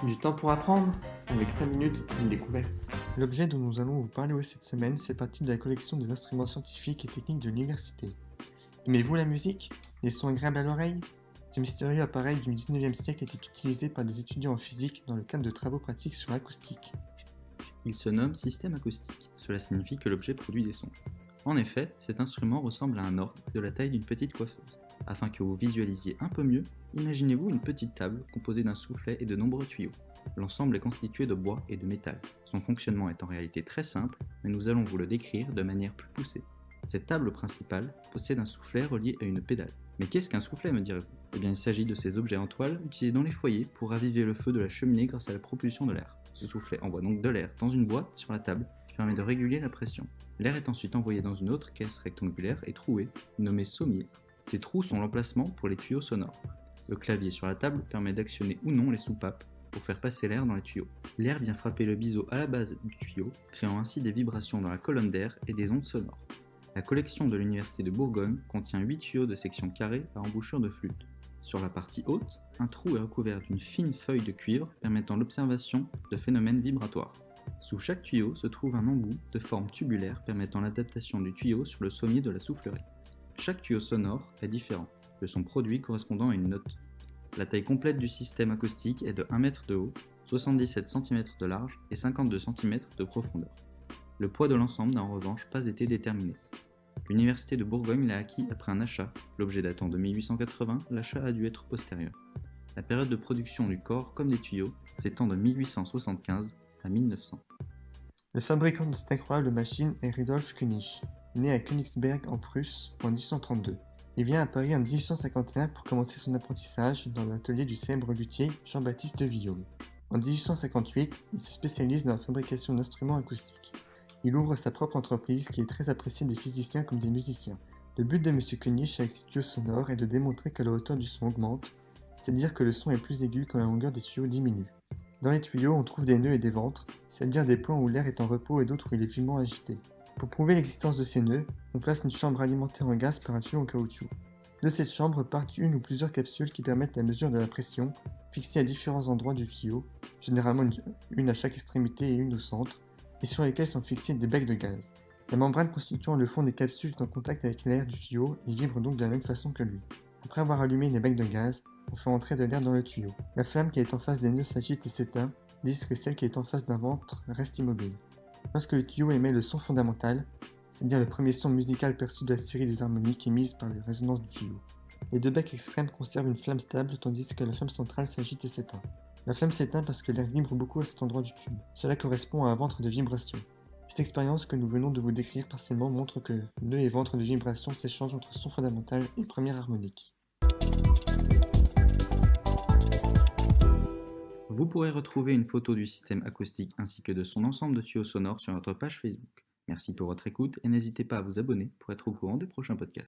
Du temps pour apprendre, avec 5 minutes, une découverte. L'objet dont nous allons vous parler cette semaine fait partie de la collection des instruments scientifiques et techniques de l'université. Aimez-vous la musique? Les sons agréables à l'oreille? Ce mystérieux appareil du 19e siècle était utilisé par des étudiants en physique dans le cadre de travaux pratiques sur l'acoustique. Il se nomme système acoustique, cela signifie que l'objet produit des sons. En effet, cet instrument ressemble à un orgue de la taille d'une petite coiffeuse. Afin que vous visualisiez un peu mieux, imaginez-vous une petite table composée d'un soufflet et de nombreux tuyaux. L'ensemble est constitué de bois et de métal. Son fonctionnement est en réalité très simple, mais nous allons vous le décrire de manière plus poussée. Cette table principale possède un soufflet relié à une pédale. Mais qu'est-ce qu'un soufflet, me direz-vous? Eh bien, il s'agit de ces objets en toile utilisés dans les foyers pour raviver le feu de la cheminée grâce à la propulsion de l'air. Ce soufflet envoie donc de l'air dans une boîte sur la table qui permet de réguler la pression. L'air est ensuite envoyé dans une autre caisse rectangulaire et trouée, nommée sommier. Ces trous sont l'emplacement pour les tuyaux sonores. Le clavier sur la table permet d'actionner ou non les soupapes pour faire passer l'air dans les tuyaux. L'air vient frapper le biseau à la base du tuyau, créant ainsi des vibrations dans la colonne d'air et des ondes sonores. La collection de l'Université de Bourgogne contient 8 tuyaux de section carrée à embouchure de flûte. Sur la partie haute, un trou est recouvert d'une fine feuille de cuivre permettant l'observation de phénomènes vibratoires. Sous chaque tuyau se trouve un embout de forme tubulaire permettant l'adaptation du tuyau sur le sommier de la soufflerie. Chaque tuyau sonore est différent, le son produit correspondant à une note. La taille complète du système acoustique est de 1 m de haut, 77 cm de large et 52 cm de profondeur. Le poids de l'ensemble n'a en revanche pas été déterminé. L'Université de Bourgogne l'a acquis après un achat, l'objet datant de 1880, l'achat a dû être postérieur. La période de production du corps comme des tuyaux s'étend de 1875 à 1900. Le fabricant de cette incroyable machine est Rudolf König, né à Königsberg en Prusse en 1832. Il vient à Paris en 1851 pour commencer son apprentissage dans l'atelier du célèbre luthier Jean-Baptiste Vuillaume. En 1858, il se spécialise dans la fabrication d'instruments acoustiques. Il ouvre sa propre entreprise qui est très appréciée des physiciens comme des musiciens. Le but de M. König avec ses tuyaux sonores est de démontrer que la hauteur du son augmente, c'est-à-dire que le son est plus aigu quand la longueur des tuyaux diminue. Dans les tuyaux, on trouve des nœuds et des ventres, c'est-à-dire des points où l'air est en repos et d'autres où il est vivement agité. Pour prouver l'existence de ces nœuds, on place une chambre alimentée en gaz par un tuyau en caoutchouc. De cette chambre partent une ou plusieurs capsules qui permettent la mesure de la pression, fixées à différents endroits du tuyau, généralement une à chaque extrémité et une au centre, et sur lesquelles sont fixés des becs de gaz. La membrane constituant le fond des capsules est en contact avec l'air du tuyau et vibre donc de la même façon que lui. Après avoir allumé les becs de gaz, on fait entrer de l'air dans le tuyau. La flamme qui est en face des nœuds s'agite et s'éteint, tandis que celle qui est en face d'un ventre reste immobile. Lorsque le tuyau émet le son fondamental, c'est-à-dire le premier son musical perçu de la série des harmoniques émises par les résonances du tuyau, les deux becs extrêmes conservent une flamme stable tandis que la flamme centrale s'agite et s'éteint. La flamme s'éteint parce que l'air vibre beaucoup à cet endroit du tube. Cela correspond à un ventre de vibration. Cette expérience que nous venons de vous décrire partiellement montre que nœud et ventre de vibration s'échangent entre son fondamental et première harmonique. Vous pourrez retrouver une photo du système acoustique ainsi que de son ensemble de tuyaux sonores sur notre page Facebook. Merci pour votre écoute et n'hésitez pas à vous abonner pour être au courant des prochains podcasts.